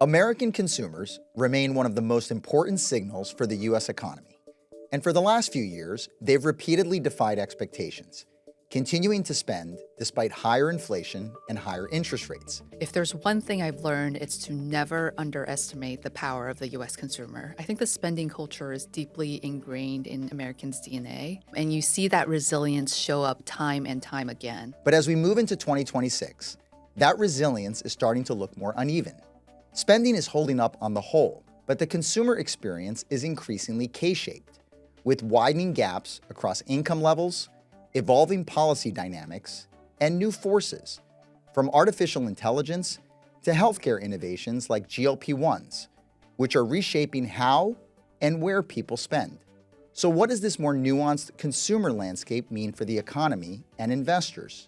American consumers remain one of the most important signals for the U.S. economy. And for the last few years, they've repeatedly defied expectations, continuing to spend despite higher inflation and higher interest rates. If there's one thing I've learned, it's to never underestimate the power of the US consumer. I think the spending culture is deeply ingrained in Americans' DNA, and you see that resilience show up time and time again. But as we move into 2026, that resilience is starting to look more uneven. Spending is holding up on the whole, but the consumer experience is increasingly K-shaped, with widening gaps across income levels, evolving policy dynamics, and new forces, from artificial intelligence to healthcare innovations like GLP-1s, which are reshaping how and where people spend. So what does this more nuanced consumer landscape mean for the economy and investors?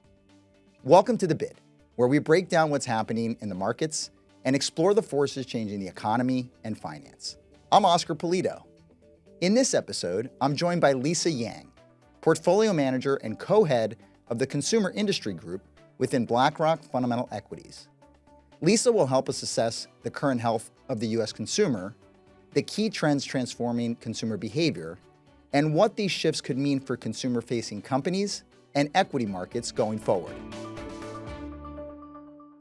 Welcome to The Bid, where we break down what's happening in the markets and explore the forces changing the economy and finance. I'm Oscar Pulido. In this episode, I'm joined by Lisa Yang, portfolio manager and co-head of the Consumer Industry Group within BlackRock Fundamental Equities. Lisa will help us assess the current health of the U.S. consumer, the key trends transforming consumer behavior, and what these shifts could mean for consumer-facing companies and equity markets going forward.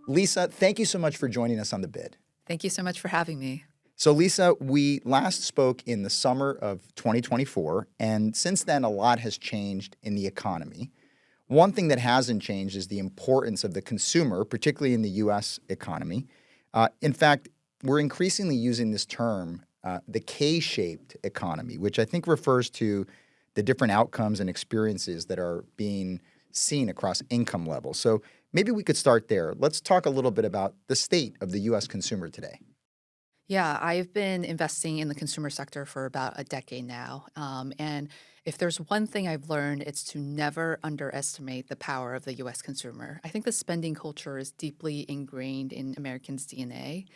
Lisa, thank you so much for joining us on The Bid. Thank you so much for having me. So Lisa, we last spoke in the summer of 2024, and since then a lot has changed in the economy. One thing that hasn't changed is the importance of the consumer, particularly in the U.S. economy. In fact, we're increasingly using this term, the K-shaped economy, which I think refers to the different outcomes and experiences that are being seen across income levels. So maybe we could start there. Let's talk a little bit about the state of the U.S. consumer today. Yeah, I've been investing in the consumer sector for about a decade now. And if there's one thing I've learned, it's to never underestimate the power of the US consumer. I think the spending culture is deeply ingrained in Americans' DNA.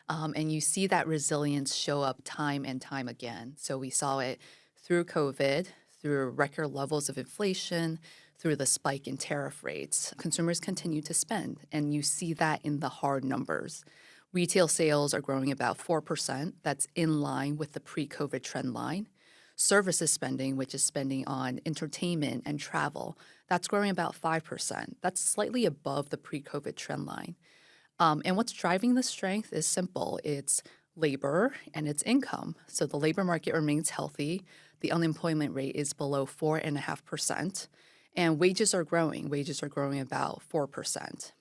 And you see that resilience show up time and time again. So we saw it through COVID, through record levels of inflation, through the spike in tariff rates. Consumers continue to spend, and you see that in the hard numbers. Retail sales are growing about 4%. That's in line with the pre-COVID trend line. Services spending, which is spending on entertainment and travel, that's growing about 5%. That's slightly above the pre-COVID trend line. And what's driving the strength is simple. It's labor and it's income. So the labor market remains healthy. The unemployment rate is below 4.5%. And wages are growing. Wages are growing about 4%.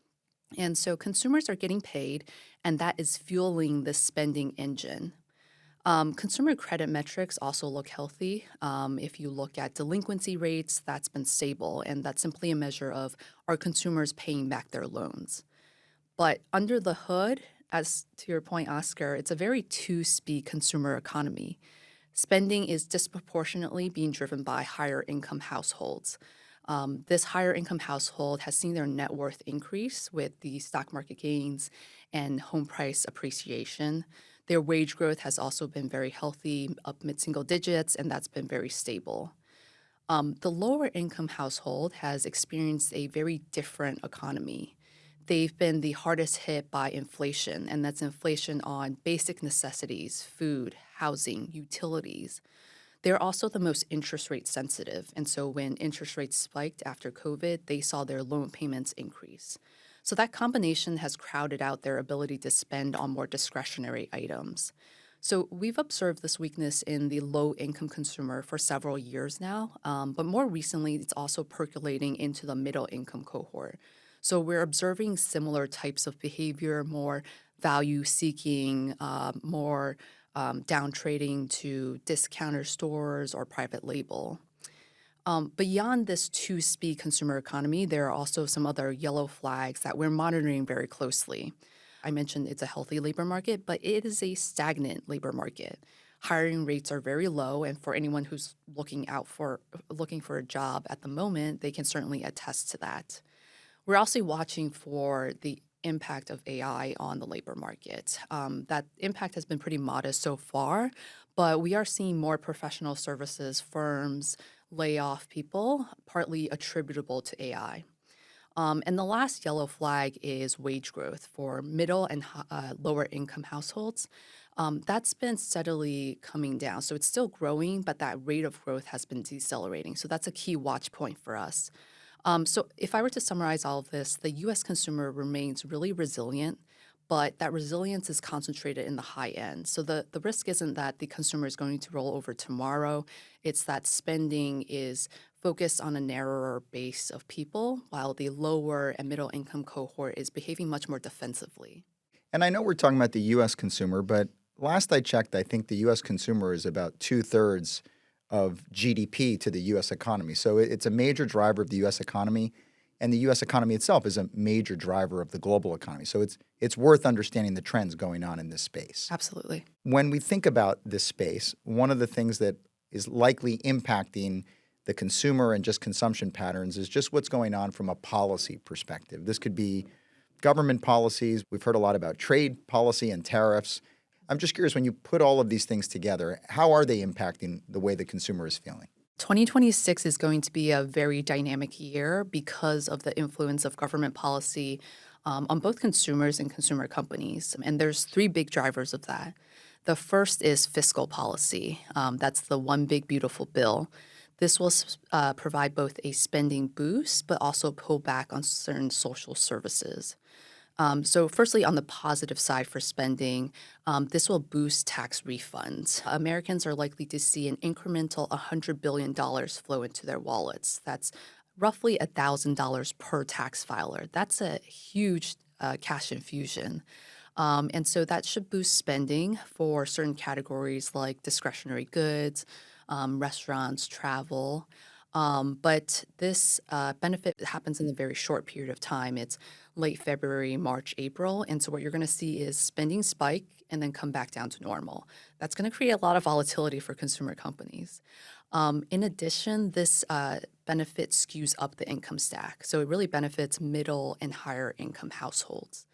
And so consumers are getting paid, and that is fueling the spending engine. Consumer credit metrics also look healthy. If you look at delinquency rates, that's been stable, and that's simply a measure of are consumers paying back their loans. But under the hood, as to your point, Oscar, it's a very two-speed consumer economy. Spending is disproportionately being driven by higher income households. This higher income household has seen their net worth increase with the stock market gains and home price appreciation. Their wage growth has also been very healthy, up mid-single digits, and that's been very stable. The lower income household has experienced a very different economy. They've been the hardest hit by inflation, and that's inflation on basic necessities, food, housing, utilities. They're also the most interest rate sensitive. And so when interest rates spiked after COVID, they saw their loan payments increase. So that combination has crowded out their ability to spend on more discretionary items. So we've observed this weakness in the low-income consumer for several years now, but more recently, it's also percolating into the middle-income cohort. So we're observing similar types of behavior, more value-seeking, more down trading to discounter stores or private label. Beyond this two-speed consumer economy, there are also some other yellow flags that we're monitoring very closely. I mentioned it's a healthy labor market, but it is a stagnant labor market. Hiring rates are very low, and for anyone who's looking for a job at the moment, they can certainly attest to that. We're also watching for the impact of AI on the labor market. That impact has been pretty modest so far, but we are seeing more professional services firms lay off people, partly attributable to AI. And the last yellow flag is wage growth for middle and lower income households. That's been steadily coming down. So it's still growing, but that rate of growth has been decelerating. So that's a key watch point for us. So if I were to summarize all of this, the US consumer remains really resilient, but that resilience is concentrated in the high end. So the risk isn't that the consumer is going to roll over tomorrow, it's that spending is focused on a narrower base of people, while the lower and middle income cohort is behaving much more defensively. And I know we're talking about the U.S. consumer, but last I checked, I think the U.S. consumer is about two-thirds of GDP to the U.S. economy. So it's a major driver of the U.S. economy, and the U.S. economy itself is a major driver of the global economy. So it's worth understanding the trends going on in this space. Absolutely. When we think about this space, one of the things that is likely impacting the consumer and just consumption patterns is just what's going on from a policy perspective. This could be government policies. We've heard a lot about trade policy and tariffs. I'm just curious, when you put all of these things together, how are they impacting the way the consumer is feeling? 2026 is going to be a very dynamic year because of the influence of government policy on both consumers and consumer companies. And there's three big drivers of that. The first is fiscal policy. That's the one big beautiful bill. This will provide both a spending boost, but also pull back on certain social services. So firstly, on the positive side for spending, this will boost tax refunds. Americans are likely to see an incremental $100 billion flow into their wallets. That's roughly $1,000 per tax filer. That's a huge cash infusion. And so that should boost spending for certain categories like discretionary goods, restaurants, travel. But this benefit happens in a very short period of time. It's late February, March, April. And so what you're going to see is spending spike and then come back down to normal. That's going to create a lot of volatility for consumer companies. In addition, this benefit skews up the income stack. So it really benefits middle and higher income households.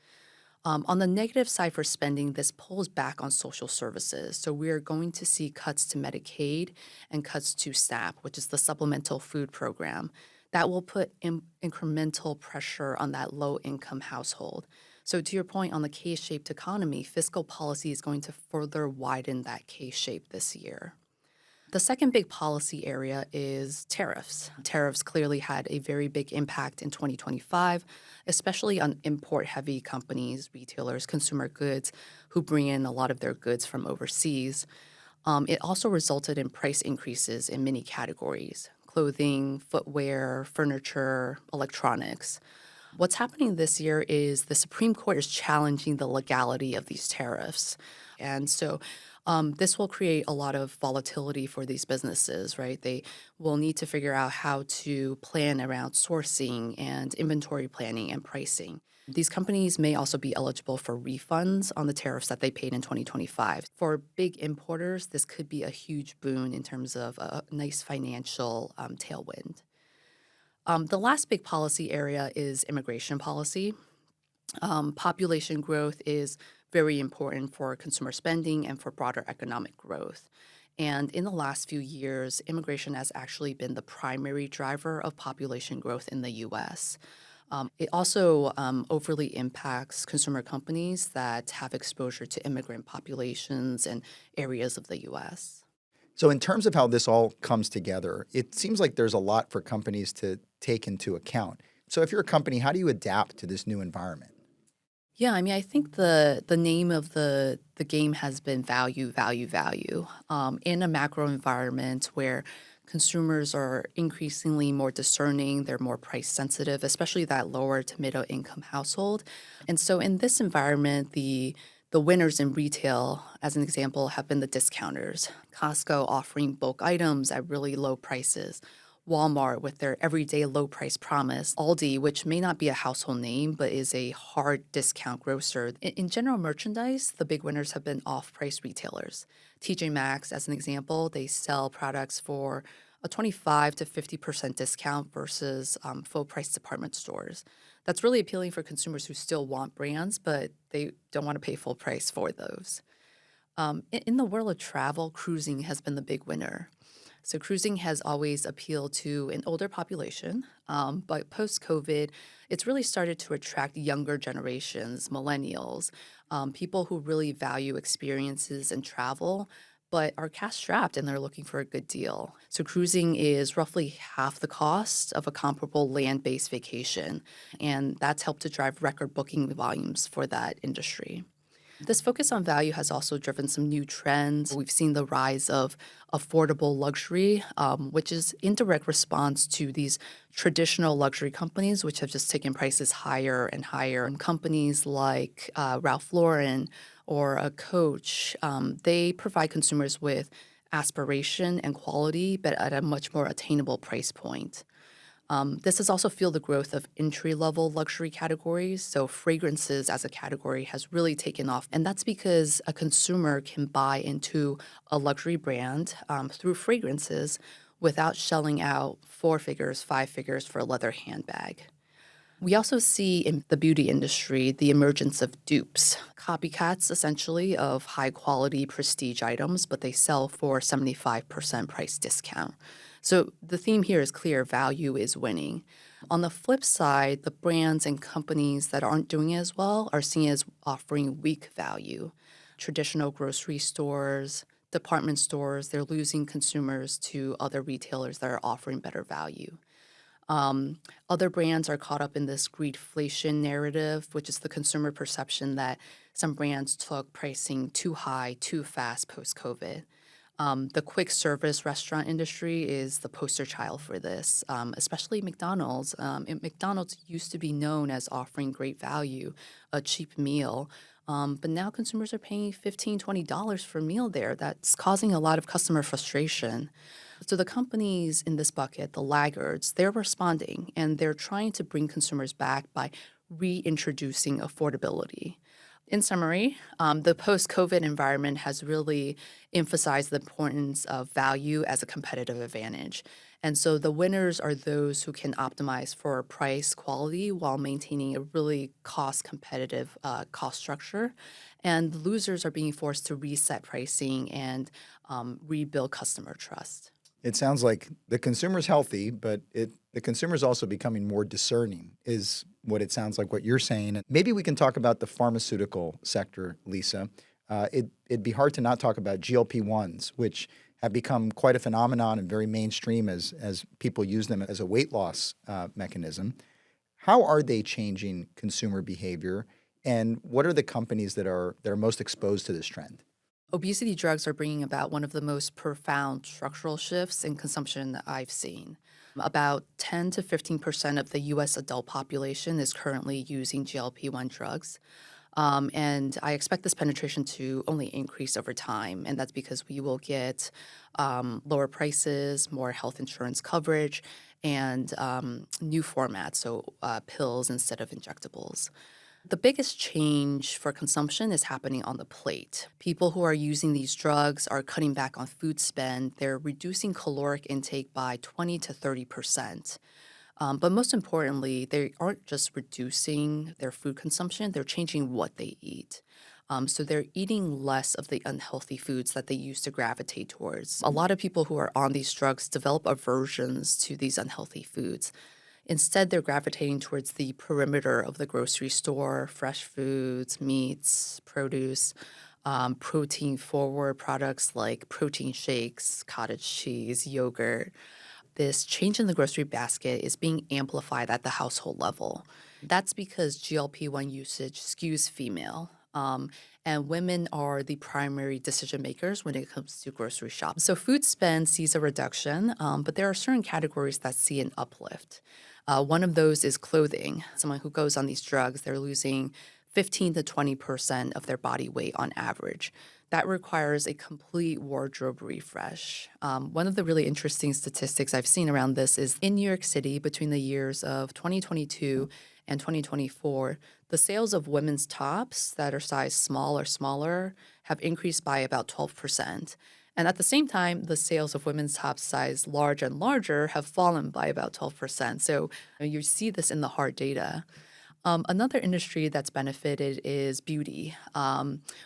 On the negative side for spending, this pulls back on social services. So we're going to see cuts to Medicaid and cuts to SNAP, which is the Supplemental Food Program. That will put incremental pressure on that low-income household. So to your point on the K-shaped economy, fiscal policy is going to further widen that K-shape this year. The second big policy area is tariffs. Tariffs clearly had a very big impact in 2025, especially on import-heavy companies, retailers, consumer goods, who bring in a lot of their goods from overseas. It also resulted in price increases in many categories: clothing, footwear, furniture, electronics. What's happening this year is the Supreme Court is challenging the legality of these tariffs. And so this will create a lot of volatility for these businesses, right? They will need to figure out how to plan around sourcing and inventory planning and pricing. These companies may also be eligible for refunds on the tariffs that they paid in 2025. For big importers, this could be a huge boon in terms of a nice financial tailwind. The last big policy area is immigration policy. Population growth is very important for consumer spending and for broader economic growth. And in the last few years, immigration has actually been the primary driver of population growth in the US. It also overly impacts consumer companies that have exposure to immigrant populations and areas of the US. So in terms of how this all comes together, it seems like there's a lot for companies to take into account. So if you're a company, how do you adapt to this new environment? Yeah, I mean, I think the name of the game has been value, value, value. In a macro environment where consumers are increasingly more discerning, they're more price sensitive, especially that lower to middle income household. And so in this environment, the winners in retail, as an example, have been the discounters. Costco offering bulk items at really low prices. Walmart with their everyday low price promise, Aldi, which may not be a household name, but is a hard discount grocer. In general merchandise, the big winners have been off-price retailers. TJ Maxx, as an example, they sell products for a 25 to 50% discount versus full price department stores. That's really appealing for consumers who still want brands, but they don't want to pay full price for those. In the world of travel, cruising has been the big winner. So cruising has always appealed to an older population, but post-COVID, it's really started to attract younger generations, millennials, people who really value experiences and travel, but are cash-strapped and they're looking for a good deal. So cruising is roughly half the cost of a comparable land-based vacation, and that's helped to drive record booking volumes for that industry. This focus on value has also driven some new trends. We've seen the rise of affordable luxury, which is in direct response to these traditional luxury companies, which have just taken prices higher and higher. And companies like Ralph Lauren or a Coach, they provide consumers with aspiration and quality, but at a much more attainable price point. This has also fueled the growth of entry-level luxury categories. So fragrances as a category has really taken off. And that's because a consumer can buy into a luxury brand through fragrances without shelling out four figures, five figures for a leather handbag. We also see in the beauty industry the emergence of dupes, copycats essentially of high quality prestige items, but they sell for 75% price discount. So the theme here is clear: value is winning. On the flip side, the brands and companies that aren't doing as well are seen as offering weak value. Traditional grocery stores, department stores, they're losing consumers to other retailers that are offering better value. Other brands are caught up in this greedflation narrative, which is the consumer perception that some brands took pricing too high, too fast post-COVID. The quick service restaurant industry is the poster child for this, especially McDonald's. McDonald's used to be known as offering great value, a cheap meal, but now consumers are paying $15, $20 for a meal there. That's causing a lot of customer frustration. So the companies in this bucket, the laggards, they're responding and they're trying to bring consumers back by reintroducing affordability. In summary, the post-COVID environment has really emphasized the importance of value as a competitive advantage. And so the winners are those who can optimize for price quality while maintaining a really cost-competitive cost structure. And the losers are being forced to reset pricing and rebuild customer trust. It sounds like the consumer's healthy, but the consumer's also becoming more discerning, is what it sounds like what you're saying. And maybe we can talk about the pharmaceutical sector, Lisa. It'd be hard to not talk about GLP-1s, which have become quite a phenomenon and very mainstream as people use them as a weight loss mechanism. How are they changing consumer behavior, and what are the companies that are most exposed to this trend? Obesity drugs are bringing about one of the most profound structural shifts in consumption that I've seen. About 10 to 15% of the US adult population is currently using GLP-1 drugs. And I expect this penetration to only increase over time. And that's because we will get lower prices, more health insurance coverage, and new formats, so pills instead of injectables. The biggest change for consumption is happening on the plate. People who are using these drugs are cutting back on food spend. They're reducing caloric intake by 20 to 30%. But most importantly, they aren't just reducing their food consumption, they're changing what they eat. So they're eating less of the unhealthy foods that they used to gravitate towards. A lot of people who are on these drugs develop aversions to these unhealthy foods. Instead, they're gravitating towards the perimeter of the grocery store: fresh foods, meats, produce, protein-forward products like protein shakes, cottage cheese, yogurt. This change in the grocery basket is being amplified at the household level. That's because GLP-1 usage skews female, and women are the primary decision makers when it comes to grocery shopping. So food spend sees a reduction, but there are certain categories that see an uplift. One of those is clothing. Someone who goes on these drugs, they're losing 15 to 20% of their body weight on average. That requires a complete wardrobe refresh. One of the really interesting statistics I've seen around this is in New York City between the years of 2022 and 2024, the sales of women's tops that are size small or smaller have increased by about 12%. And at the same time, the sales of women's tops size large and larger have fallen by about 12%. So you see this in the hard data. Another industry that's benefited is beauty.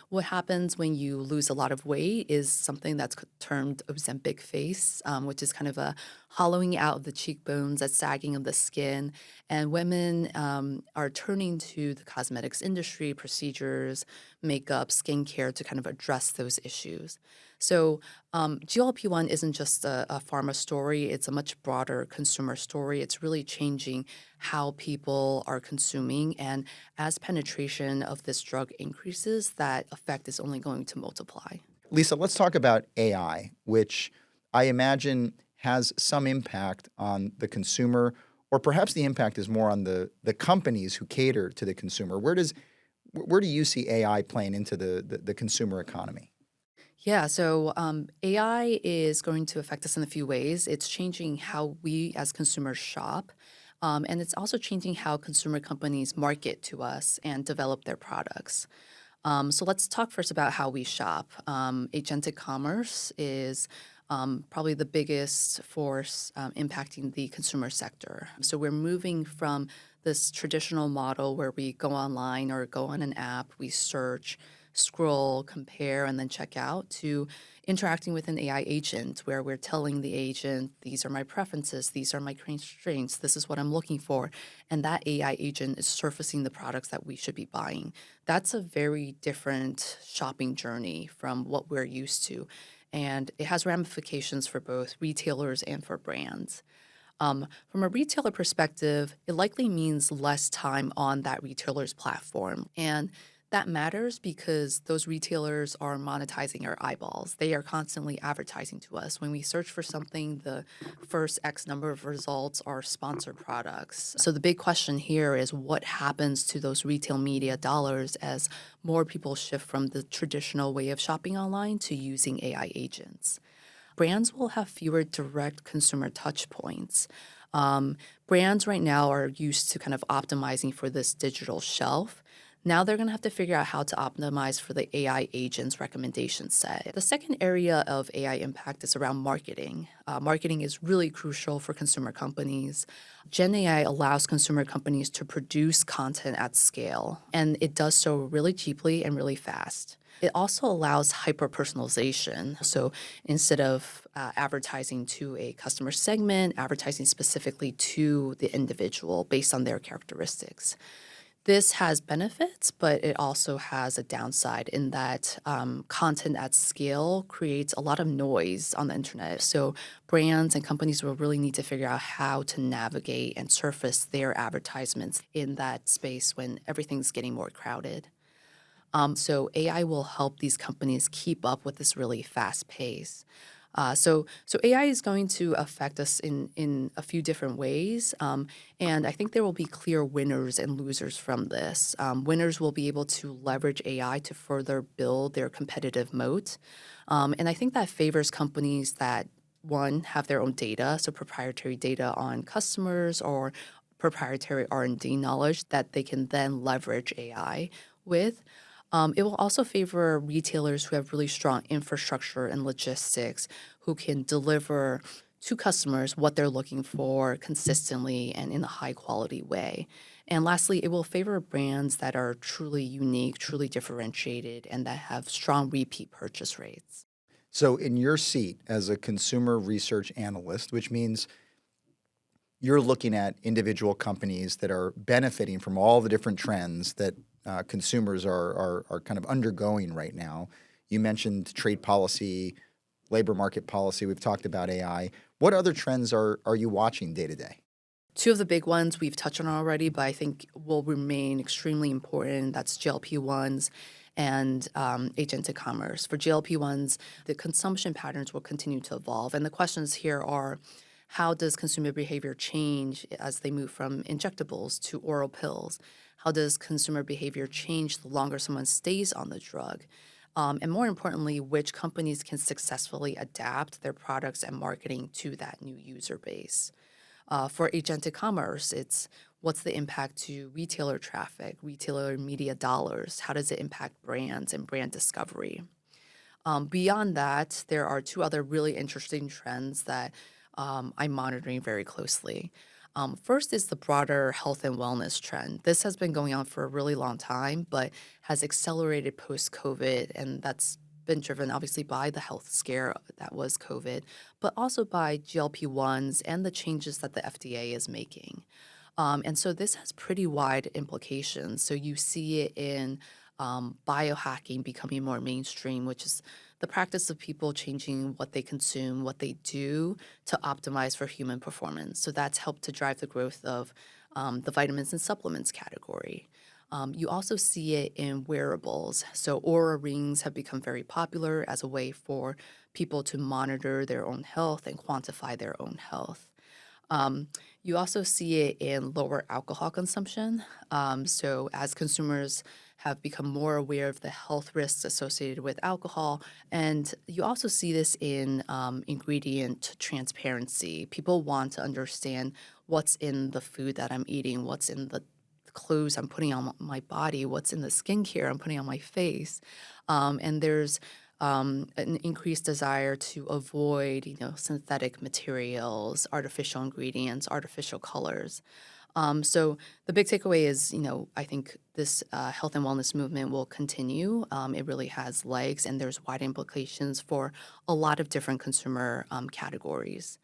What happens when you lose a lot of weight is something that's termed Ozempic face, which is kind of a hollowing out of the cheekbones, a sagging of the skin. And women are turning to the cosmetics industry, procedures, makeup, skincare to kind of address those issues. So GLP-1 isn't just a pharma story, it's a much broader consumer story. It's really changing how people are consuming. And as penetration of this drug increases, that effect is only going to multiply. Lisa, let's talk about AI, which I imagine has some impact on the consumer, or perhaps the impact is more on the companies who cater to the consumer. Where do you see AI playing into the consumer economy? Yeah, so AI is going to affect us in a few ways. It's changing how we as consumers shop, and it's also changing how consumer companies market to us and develop their products. So let's talk first about how we shop. Agentic commerce is probably the biggest force impacting the consumer sector. So we're moving from this traditional model where we go online or go on an app, we search, scroll, compare, and then check out to interacting with an AI agent where we're telling the agent, these are my preferences, these are my constraints, this is what I'm looking for. And that AI agent is surfacing the products that we should be buying. That's a very different shopping journey from what we're used to. And it has ramifications for both retailers and for brands. From a retailer perspective, it likely means less time on that retailer's platform. And that matters because those retailers are monetizing our eyeballs. They are constantly advertising to us. When we search for something, the first X number of results are sponsored products. So the big question here is what happens to those retail media dollars as more people shift from the traditional way of shopping online to using AI agents? Brands will have fewer direct consumer touch points. Brands right now are used to kind of optimizing for this digital shelf. Now they're going to have to figure out how to optimize for the AI agent's recommendation set. The second area of AI impact is around marketing. Marketing is really crucial for consumer companies. Gen AI allows consumer companies to produce content at scale, and it does so really cheaply and really fast. It also allows hyper-personalization. So instead of advertising to a customer segment, advertising specifically to the individual based on their characteristics. This has benefits, but it also has a downside in that content at scale creates a lot of noise on the internet. So brands and companies will really need to figure out how to navigate and surface their advertisements in that space when everything's getting more crowded. So AI will help these companies keep up with this really fast pace. So AI is going to affect us in a few different ways, and I think there will be clear winners and losers from this. Winners will be able to leverage AI to further build their competitive moat, and I think that favors companies that one have their own data, so proprietary data on customers or proprietary R&D knowledge that they can then leverage AI with. It will also favor retailers who have really strong infrastructure and logistics, who can deliver to customers what they're looking for consistently and in a high quality way. And lastly, it will favor brands that are truly unique, truly differentiated, and that have strong repeat purchase rates. So, in your seat as a consumer research analyst, which means you're looking at individual companies that are benefiting from all the different trends that consumers are kind of undergoing right now. You mentioned trade policy, labor market policy. We've talked about AI. What other trends are you watching day to day? Two of the big ones we've touched on already, but I think will remain extremely important. That's GLP-1s and agentic commerce. For GLP-1s, the consumption patterns will continue to evolve. And the questions here are, how does consumer behavior change as they move from injectables to oral pills? How does consumer behavior change the longer someone stays on the drug? And more importantly, which companies can successfully adapt their products and marketing to that new user base? For agentic commerce, it's what's the impact to retailer traffic, retailer media dollars? How does it impact brands and brand discovery? Beyond that, there are two other really interesting trends that I'm monitoring very closely. First is the broader health and wellness trend. This has been going on for a really long time, but has accelerated post-COVID, and that's been driven obviously by the health scare that was COVID, but also by GLP-1s and the changes that the FDA is making. And so this has pretty wide implications. So you see it in biohacking becoming more mainstream, which is the practice of people changing what they consume, what they do to optimize for human performance. So that's helped to drive the growth of the vitamins and supplements category. You also see it in wearables. So Aura rings have become very popular as a way for people to monitor their own health and quantify their own health. You also see it in lower alcohol consumption. So as consumers have become more aware of the health risks associated with alcohol, and you also see this in ingredient transparency. People want to understand what's in the food that I'm eating, what's in the clothes I'm putting on my body, what's in the skincare I'm putting on my face. And there's an increased desire to avoid, synthetic materials, artificial ingredients, artificial colors. So the big takeaway is, I think this health and wellness movement will continue. It really has legs, and there's wide implications for a lot of different consumer categories.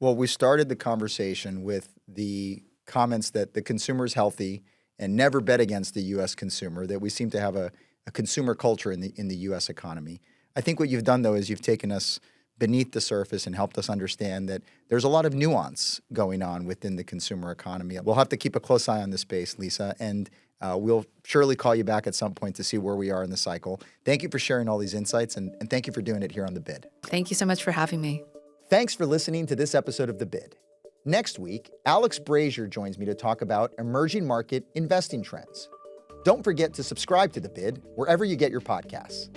Well, we started the conversation with the comments that the consumer is healthy and never bet against the U.S. consumer, that we seem to have a consumer culture in the U.S. economy. I think what you've done, though, is you've taken us beneath the surface and helped us understand that there's a lot of nuance going on within the consumer economy. We'll have to keep a close eye on this space, Lisa, and we'll surely call you back at some point to see where we are in the cycle. Thank you for sharing all these insights, and thank you for doing it here on The Bid. Thank you so much for having me. Thanks for listening to this episode of The Bid. Next week, Alex Brazier joins me to talk about emerging market investing trends. Don't forget to subscribe to The Bid wherever you get your podcasts.